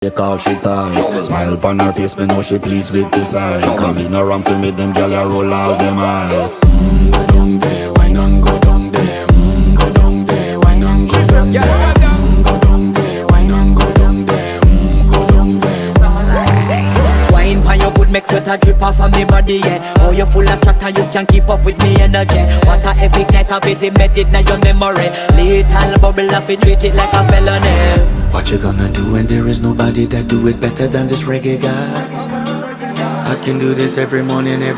They call she ties. Smile upon her face, me know she pleased with this eyes. Come in around to me, them gyal a roll out them eyes. Go down there, why not go down there? Go down there, why not go down there? Go down there, why not go down there? Go down there. Wine pan your good, make sweat a drip off of me body, yeah. Oh, you full of chatter, you can keep up with me energy. What a epic night of it, embedded in your memory. Little bubble up, it treat it like a felony. What you gonna do when there is nobody that do it better than this reggae guy? I can do this every morning, every